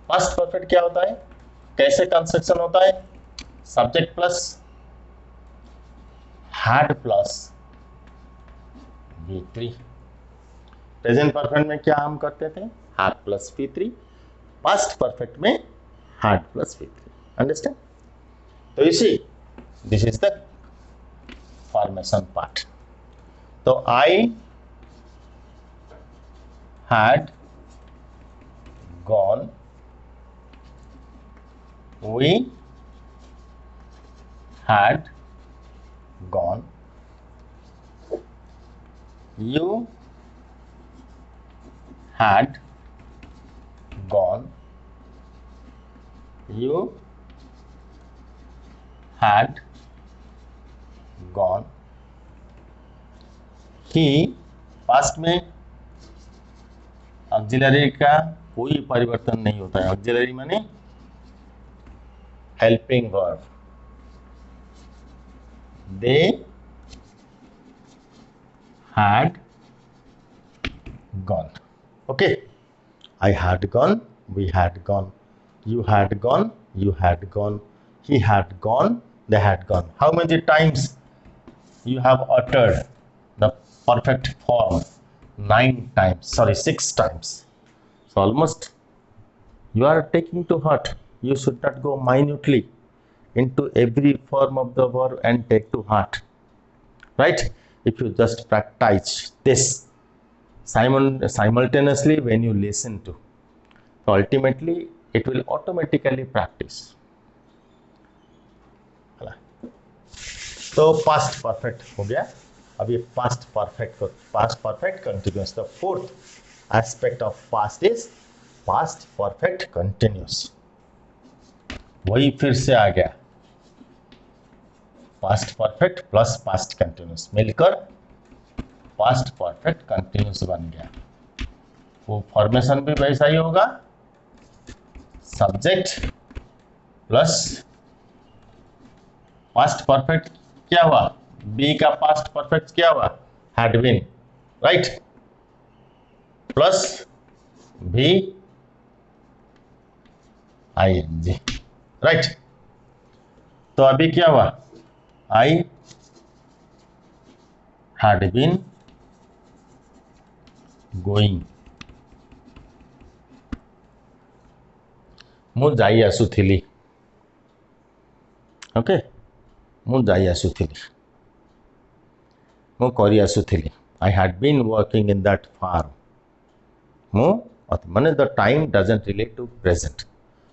past perfect क्या होता है कैसे construction होता है subject plus had plus V3 present perfect में क्या हम करते थे had plus V3 past perfect में हैड प्लस V3 अंडरस्टैंड तो इसी this is the formation part तो I had gone, we had gone, you had gone, you had gone, he past में ऑक्सिलरी का कोई परिवर्तन नहीं होता है। ऑक्सिलरी माने helping verb. They had gone. Okay, I had gone, we had gone, you had gone, you had gone, he had gone, they had gone. How many times you have uttered the perfect form? 9 times, sorry, 6 times. So almost you are taking to heart. You should not go minutely into every form of the verb and take to heart, right? If you just practice this simultaneously when you listen to, so ultimately it will automatically practice. तो past perfect हो गया। अब ये past perfect continuous. The fourth aspect of past is past perfect continuous. वही फिर से आ गया, past perfect plus past continuous मिलकर पास्ट परफेक्ट कंटिन्यूस बन गया। वो फॉर्मेशन भी वैसा ही होगा, सब्जेक्ट प्लस पास्ट परफेक्ट क्या हुआ, बी का पास्ट परफेक्ट क्या हुआ, had been, right, plus V ING, right. तो अभी क्या हुआ, आई हैड बीन गोइंग, ମୁଁ ଯାଇ ଆସୁଥିଲି। ओके, ମୁଁ ଯାଇ ଆସୁଥିଲି, ମୁଁ କରି ଆସୁଥିଲି। I had been working in that farm. ମୁଁ ମାନେ the time doesn't relate to present,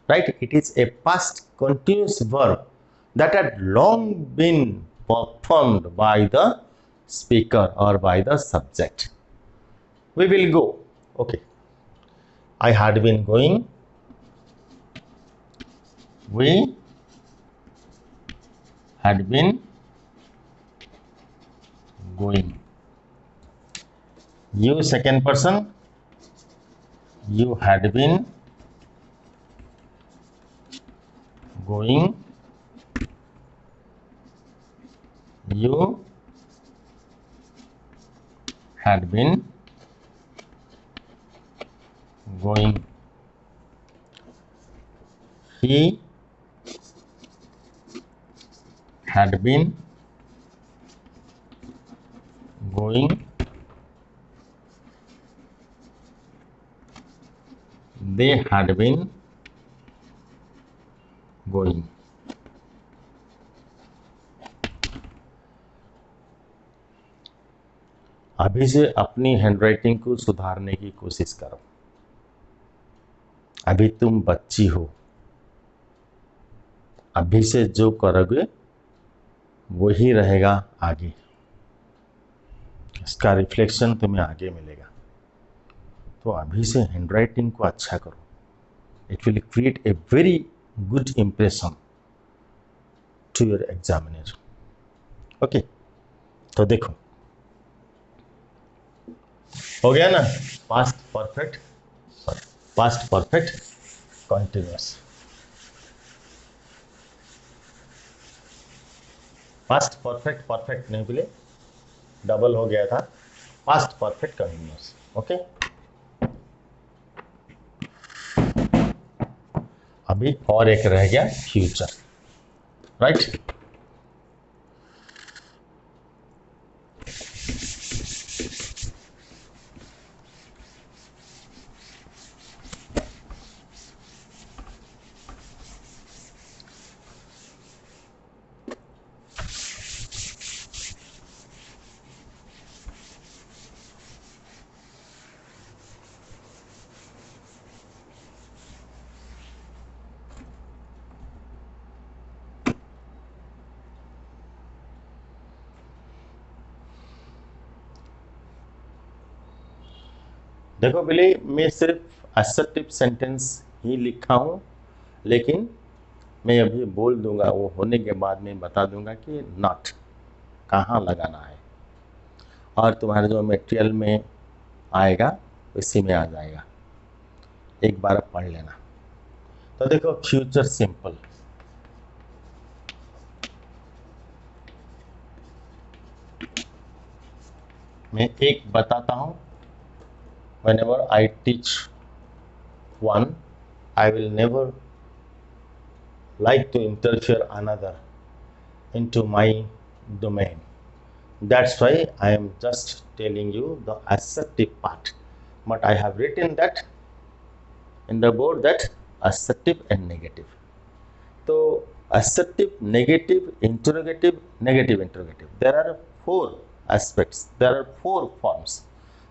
right? It is a past continuous verb that had long been performed by the speaker or by the subject. We will go. Okay, I had been going, we had been going. You second person, you had been going, you had been going, he had been going, they had been going. अभी से अपनी handwriting को सुधारने की कोशिश करो। अभी तुम बच्ची हो, अभी से जो करोगे वही रहेगा आगे, इसका रिफ्लेक्शन तुम्हें आगे मिलेगा। तो अभी से हैंडराइटिंग को अच्छा करो, it will create a very good impression to your examiner. Okay, तो देखो हो गया ना, past perfect, past perfect continuous. Past perfect perfect नहीं बोले, डबल हो गया था, पास्ट परफेक्ट कंटिन्यूअस। ओके, अभी और एक रह गया फ्यूचर, राइट। देखो बिली, मैं सिर्फ असर्टिव सेंटेंस ही लिखा हूँ, लेकिन मैं अभी बोल दूंगा, वो होने के बाद मैं बता दूंगा कि नॉट कहाँ लगाना है, और तुम्हारे जो मटेरियल में आएगा इसी में आ जाएगा। एक बार पढ़ लेना। तो देखो फ्यूचर सिंपल, मैं एक बताता हूँ। whenever I teach one, I will never like to interfere another into my domain. That's why I am just telling you the assertive part, but I have written that in the board, that assertive and negative. So assertive, negative, interrogative, negative interrogative, there are four aspects, there are four forms,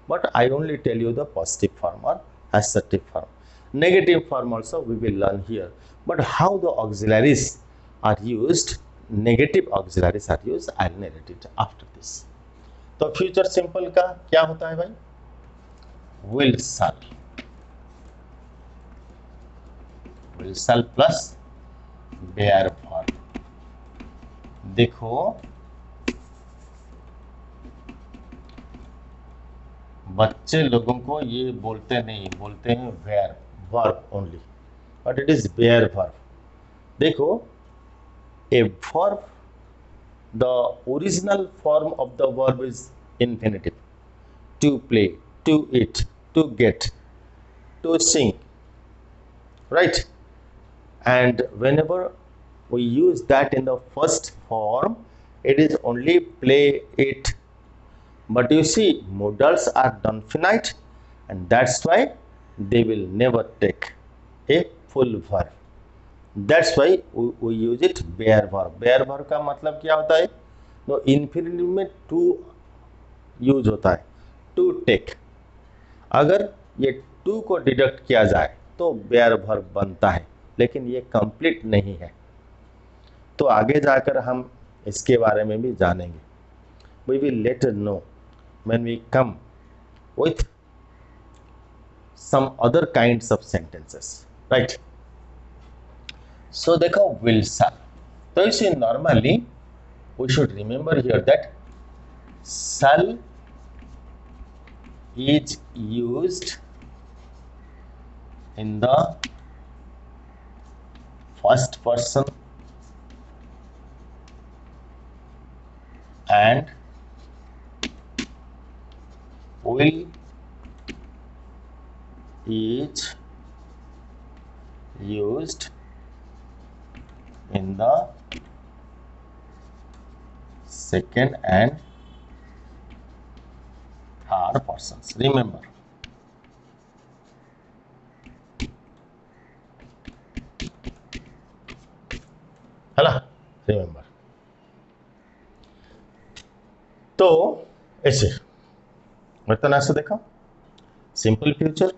but I only tell you the positive form or assertive form. Negative form also we will learn here, but how the auxiliaries are used, negative auxiliaries are used, I'll narrate it after this. तो future simple का क्या होता है भाई? Will shall, will shall plus bare verb. देखो बच्चे लोगों को ये बोलते नहीं, बोलते हैं bare verb only, but it is bare verb. देखो a verb, the original form of the verb is infinitive. To play, to eat, to get, to sing, right? And whenever we use that in the first form, it is only play, it. But you see, modals are non-finite, and that's why they will never take a full verb. That's why we use it bare verb. Bare verb का मतलब क्या होता है? तो infinitive में to use होता है, to take. अगर ये टू को डिडक्ट किया जाए तो बेयर वर्ब बनता है, लेकिन ये कंप्लीट नहीं है। तो आगे जाकर हम इसके बारे में भी जानेंगे। We will later know when we come with some other kinds of sentences, right? So देखो विल शैल, तो इसे normally we should remember here that shall is used in the first person and will is used in the second and third persons. Remember, है ना? Remember. तो ऐसे बर्तन ऐसे देखो, simple future,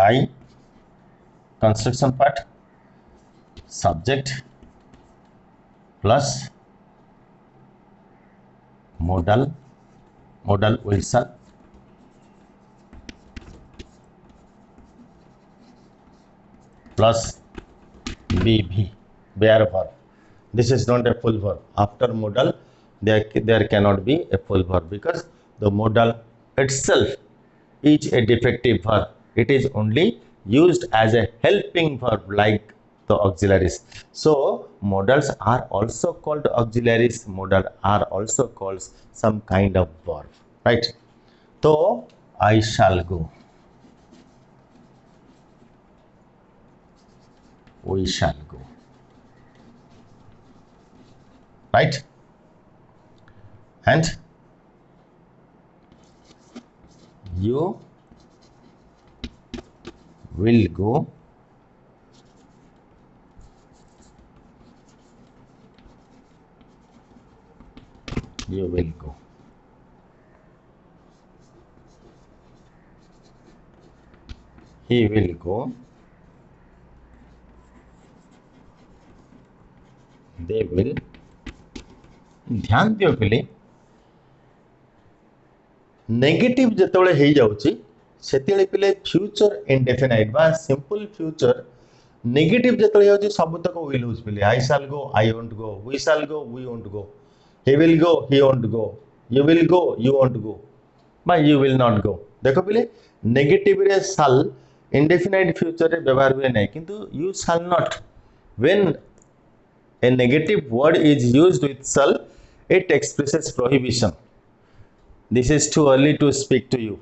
I construction part, subject plus modal, modal will shall plus BV, bare verb. This is not a full verb. After modal, there cannot be a full verb because the modal itself is a defective verb. It is only used as a helping verb like the auxiliaries. So modals are also called auxiliaries. Modal are also called some kind of verb, right? So I shall go, we shall go, right? And you will go, you will go. He will go, they will ध्यान दियो पिले negative जेतबेले हे जाउची सेतेले पिले future indefinite बा simple future negative जेतबेले जाउची सब तक विल यूज पिले I shall go I won't go we shall go we won't go he will go he won't go you will go you won't go बा you will not go देखो पिले negative रे shall indefinite future रे व्यवहार हुए नहीं किंतु you shall not when a negative word is used with shall it expresses prohibition. This is too early to speak to you,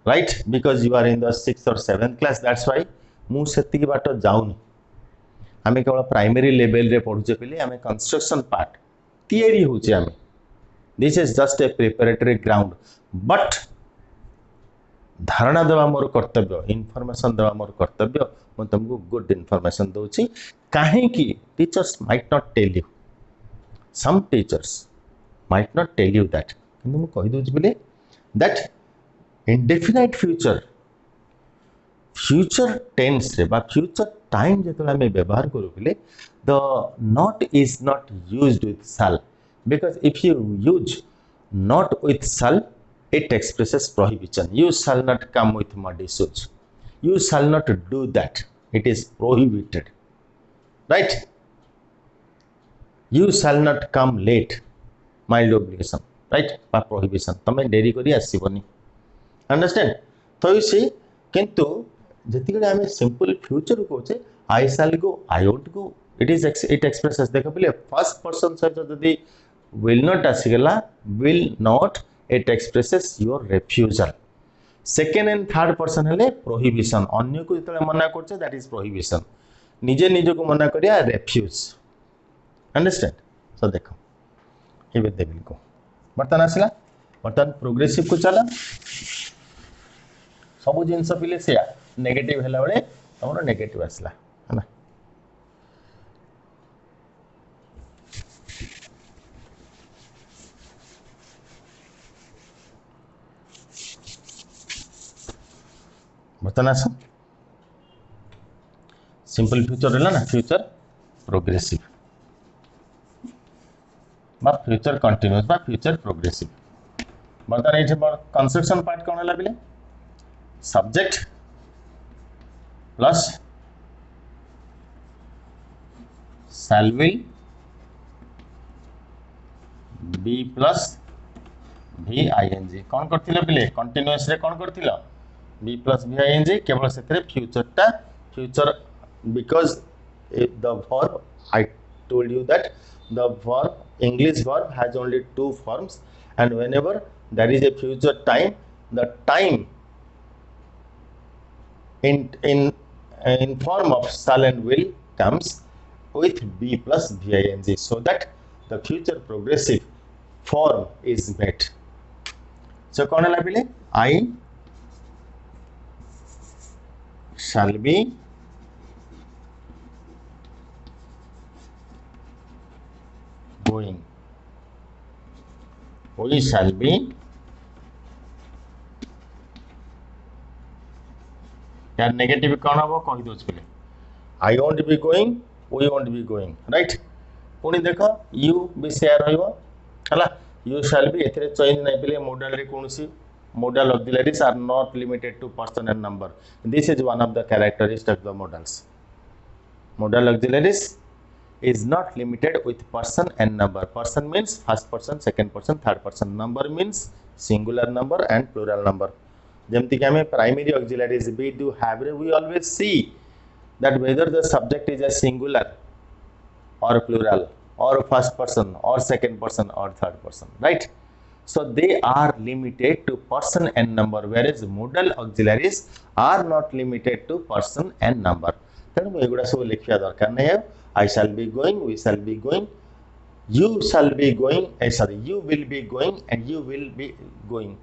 right? Because you are in the 6th or 7th class. That's why मु सेति की बाट जाउनी आमे केवल primary level रे पढुचे पिले आमे construction part theory होचे आमे this is just a preparatory ground but धारणा देवा मोर कर्तव्य इनफॉरमेशन देवा मोर कर्तव्य मु तुमको गुड इनफॉरमेशन दोची काहे कि teachers might not tell you some teachers might not tell you that किंतु मु कहि दोची बोले that indefinite future tense रे बा future time जेतला में व्यवहार करू बोले the not is not used with shall because if you use not with shall it expresses prohibition you shall not come with muddy shoes you shall not do that it is prohibited right you shall not come late mild obligation right by prohibition तमे देरी करी आसीबनी understand तो इसी किंतु जतिगळे आमे simple future कोचे I shall go I won't go it expresses देखो पले फर्स्ट पर्सन सहित जदी will not आसीगला will not it expresses your refusal second and third person हेले prohibition अन्य को जतले मना करछे that is prohibition निजे निजे को मना करिया refuse अंडरस्टैंड सो देखो हे विल दे विल गो बर्तन आसला बर्तन प्रोग्रेसिव को चला सब जिनस पिले से नेगेटिव हैला बेले हमर नेगेटिव आसला है ना बर्तन आस सिंपल फ्यूचर हैला ना फ्यूचर प्रोग्रेसिव बा फ्यूचर कंटीन्यूअस बा फ्यूचर प्रोग्रेसिव बर्तमान ये कंस्ट्रक्शन पार्ट कौन है बिले subject plus shall will be plus V ING कौन करथिले बिले कंटीन्यूअस रे कौन करथिलो बी प्लस भी आईएनजी केवल सेतरे future because the verb I told you that the verb English verb has only two forms and whenever there is a future time the time in form of shall and will comes with be plus ving so that the future progressive form is met so कौन है पिले I shall be going we shall be यार negative कौन हम कहि दोछ पिले I won't be going we won't be going right पुनी देखो यू बी शेयर रहइबो हला यू शैल बी एथरे चेंज नै पिले मॉडल रे कोनसी modal auxiliaries are not limited to person and number this is one of the characteristics of the modals modal auxiliaries is not limited with person and number person means first person second person third person number means singular number and plural number जेमति कि हमें primary auxiliaries we do have we always see that whether the subject is a singular or plural or first person or second person or third person right so they are limited to person and number whereas modal auxiliaries are not limited to person and number तेणु मु एगुडा सब लिखिया दरकार नै I shall be going we shall be going you shall be going sorry you will be going and you will be going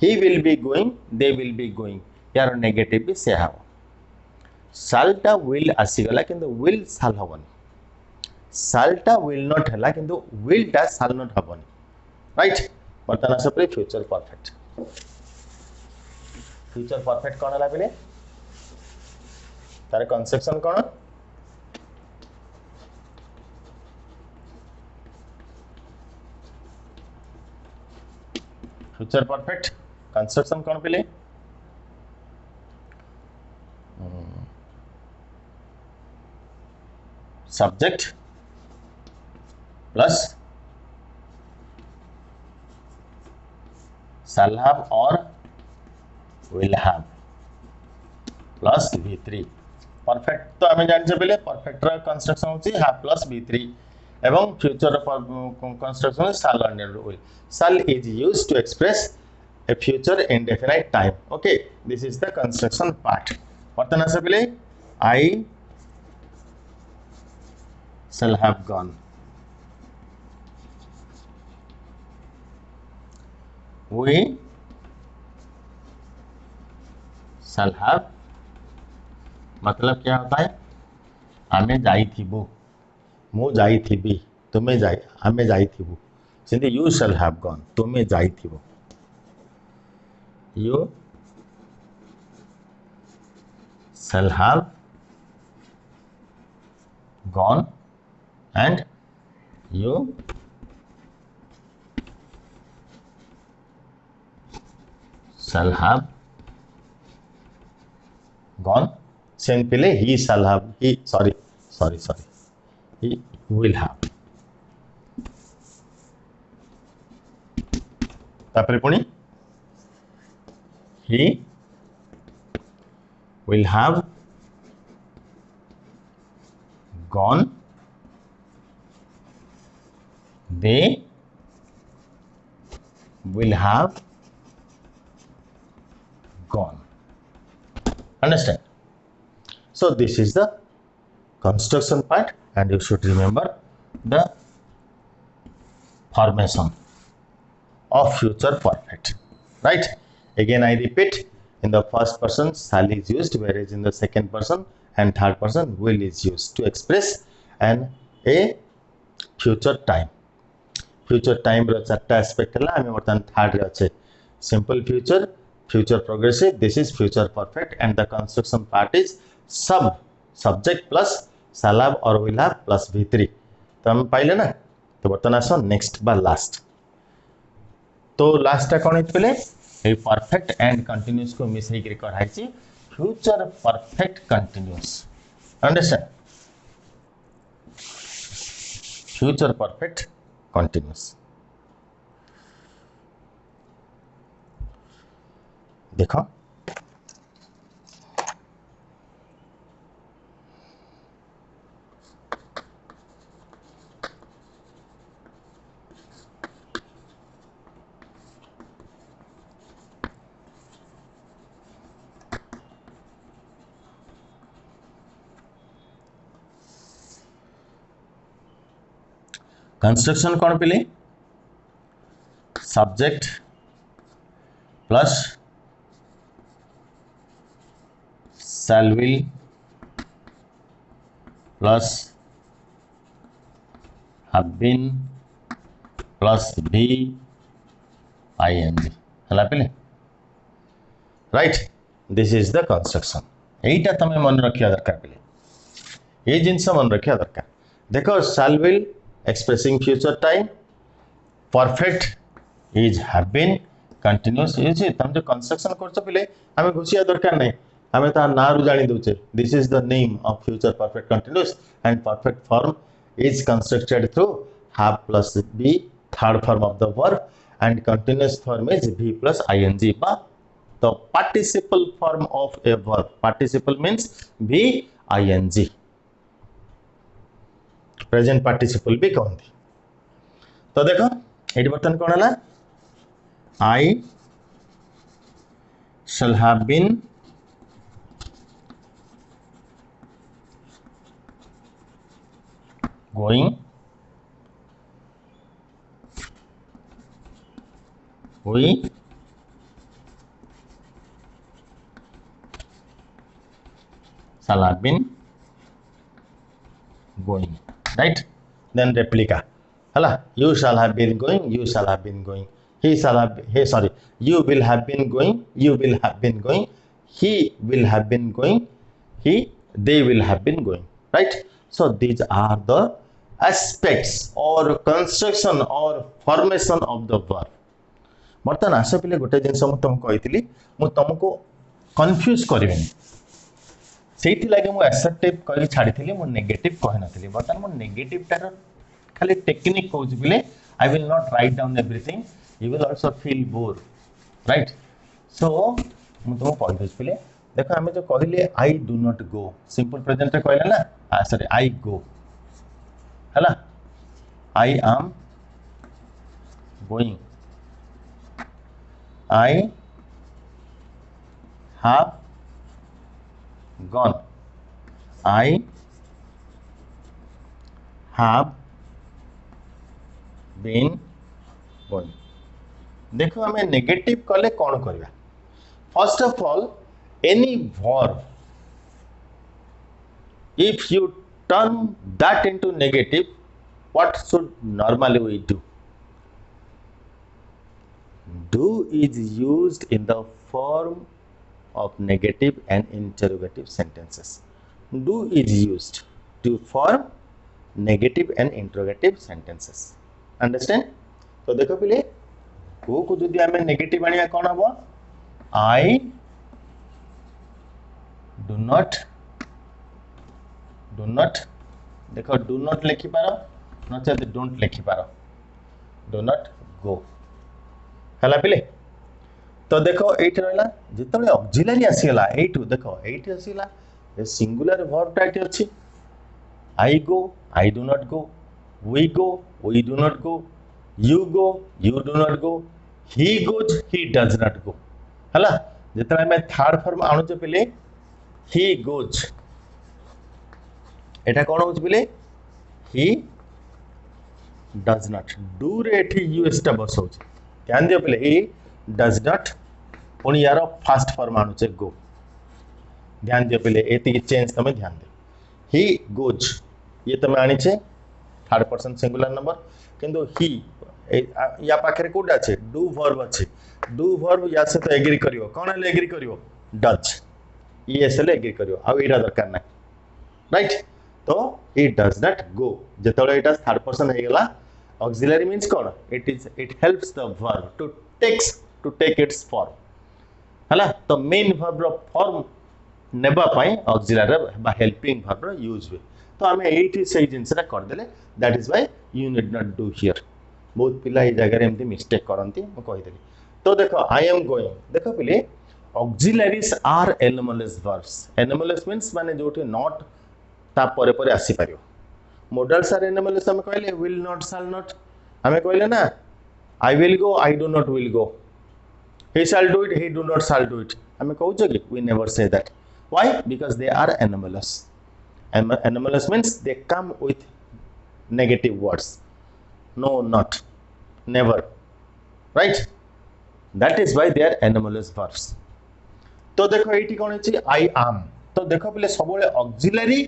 he will be going they will be going यार negative भी से हाव shall टा will आसीगला किंतु will shall हबनी shall टा will not हला किंतु will टा shall not हबनी right बर्तमान सप्रे फ्यूचर परफेक्ट कौन हला बेले तार कंसेप्शन कौन फ्यूचर परफेक्ट कंस्ट्रक्शन कौन पिले सब्जेक्ट प्लस shall have और will have plus V3 perfect तो आम जाने पहले परफेक्ट कंस्ट्रक्शन होची have प्लस V3 एवं future construction shall and will shall is used to express a future indefinite time. Okay, this is the construction part. बर्तन आसे पहले I shall have gone, we shall have मतलब क्या होता है आमे जाई थीबु मु जाई थीबी तुमे जाई आमे जाई थीबु सिंधी यू शैल हैव गॉन तुमे जाई थीबु you shall have gone and you shall have gone same pile he shall have he sorry he will have तापरे पुणी he will have gone, they will have gone. Understand? So this is the construction part and you should remember the formation of future perfect, right? Again I repeat, in the first person shall is used, whereas in the second person and third person will is used to express a future time. Future time row चारटा aspect है आम बर्तमान third रे अच्छे simple future, future progressive, this is future perfect and the construction part is subject plus shall have or will have plus V3 तो हम पाइले ना तो बर्तमान आसो नेक्स्ट बा लास्ट तो लास्ट कौन है परफेक्ट एंड कंटिन्यूअस को मिसई कढ़ाई future perfect continuous understand future perfect continuous देखो कंस्ट्रक्शन कौन पिले subject plus shall will plus have been plus be ing हला पिले right this is the construction एटा तमे मन रखिया दरकार पिले ये जिंस मन रखिया दरकार देखो shall will expressing future time perfect is have been continuous is तुम जो कंस्ट्रक्शन करछ पिले हमें घुसिया दरकार नहीं हमें ता ना रु जानि दोचे this is the name of future perfect continuous and perfect form is constructed through have plus be third form of the verb and continuous form is be plus ing ba the participle form of a verb participle means be ing present participle भी कहते तो देखो ये बर्तन कौन है I shall have been going we shall have been going right then replica hala you shall have been going you shall have been going he shall have hey sorry you will have been going you will have been going he will have been going they will have been going right so these are the aspects or construction or formation of the verb बर्तमान आस पे गोटे जिन तुमको कही तुमको confuse करें से लगे मुझे एसर्टिव कह छाड़ी मुझे नेगेटिव कही नी बर्तमान मुझे नेगेटिव टार खाली टेक्निक कौच बोले I will not write down everything you will also feel bore right so मुझे तुमको कही पे देख आम जो कहले आई do not go simple present कहले ना सॉरी आई गो है I am going I have gone I have been going देखो हमें नेगेटिव कले कौन करवा first of all any verb if you turn that into negative what should normally we do is used in the form of negative and interrogative sentences. Do is used to form negative and interrogative sentences. Understand? तो देखो पहले को जदि आम negative आनिया कौन हम I do not देखो do not लिखि पार नचेत don't लिखि पार do not go है पिले तो देखो ये रहा जिते ऑक्सिलरी आसीगला यू देख ये आसीगला सिंगुलर वर्बटा ये अच्छी I go I do not go we do not go you do not go he goes he does not go है जिते आम थर्ड फॉर्म आणुचे पिले ही गोज एटा कौन हो पिले ही डज नॉट डू रे एठी यूएस टा बसौ ध्यान दियो पिले ही डज नॉट पुणी यार फास्ट फॉर्म आणुचे गो ध्यान दियो पिले एति चेंज तमे ध्यान दे ही गोज ये तमे आनीचे थर्ड पर्सन सिंगुलर नंबर किंतु ही या पाखरे कोडा छे डू वर्ब अछि डू वर्ब या से तो एग्री करियो कोन ले एग्री करियो डज ईएस ले एग्री करियो आ एटा दरकार नै राइट तो ही does not go जेतळे Etah third person हे गेला ऑक्सिलरी मीन्स कौन it helps the verb to take its form है तो मेन वर्ब रो फॉर्म नेबा पई ऑक्सिलरी बा हेल्पिंग वर्ब रो यूज हुए तो आमे एठी से जिंसटा कर देले that is why you need not do here बहुत पिला ए जगह रे एमती मिस्टेक करंती म कहि देली तो देखो आई एम गोइंग देखो पिले auxiliaries are anomalous verbs anomalous means माने जोठी नॉट ता परे परे आसी पारियो मोडल्स आर एनोमलस हम कहले विल नॉट शैल नॉट हमें कहले ना I will go I do not will go he shall do it he do not shall do it हमें कहू कि we never say that why because they are anomalous anomalous means they come with negative words no not never right that is why they are anomalous verbs तो देखो एठी कोन अछि I am तो देखो पहले सब ऑक्सिलरी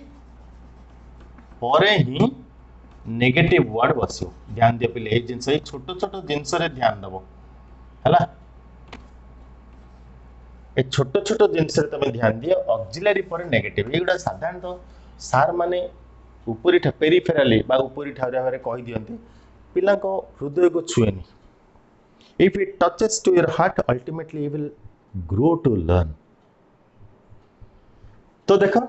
परे ही नेगेटिव वर्ड बसियो ध्यान दियो पहले ए जिंस ए छोटो छोटो जिंस रे ध्यान दबो हला ए छोटो छोटो जिंस रे तमे ध्यान दियो ऑक्सिलरी परे नेगेटिव एगुडा साधारण तो सार माने ऊपरी पेरिफेराली बा ऊपरी ठारे ठारे कहि दियंती पिला को हृदय को छुएनी if it touches to your heart ultimately you will grow to learn तो देखो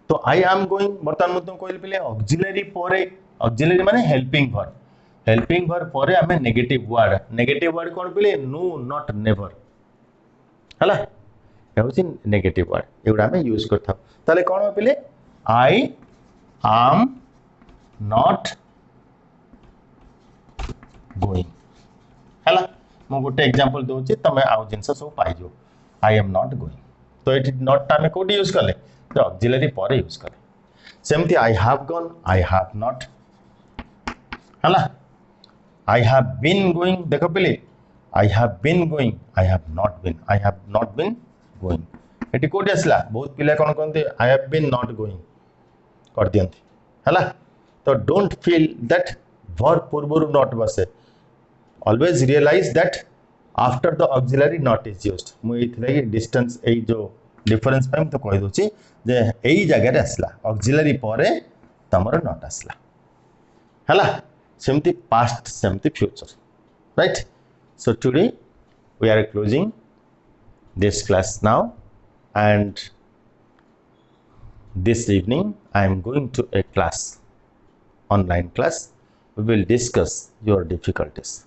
तो आई एम गोइंग बर्तमान मुझे कहली पे ऑक्सिलरी माने हेल्पिंग वर्ब परे आमे नेगेटिव वर्ड कोन पिले नो नॉट नेवर हला होची नेगेटिव वर्ड एउडा आमे यूज करथा ताले कोन पिले आई एम नॉट गोइंग हला मो गोटे एग्जांपल दोची तमे आउ जिंस सब पाइ जो आई एम नॉट गोइंग तो इट नॉट आमे कोडी यूज करले तो ऑक्सिलरी परे यूज करे सेमती I have gone I have not हला आई हैव बीन गोइंग देखो पहले I have been going I have not been going एटी कोडी असला बहुत पिला कोन कोनते I have been not going कर दियंती हला तो डोंट फील दैट वर्ब पूर्वरु नॉट बसे always realise that after the auxiliary not is used मु इथले डिस्टेंस ए जो डिफरेंस पाइम तो कहि दोची जे एई जगह रे असला ऑक्सिलरी परे तमरो नॉट असला हला सेमती पास्ट सेमती future right So today we are closing this class now, and this evening I am going to a class, online class. We will discuss your difficulties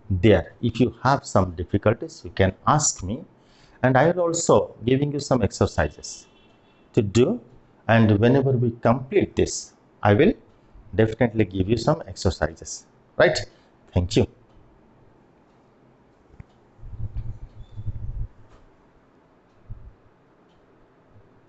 there. If you have some difficulties, you can ask me, and I will also giving you some exercises to do, and whenever we complete this, I will definitely give you some exercises, right? Thank you.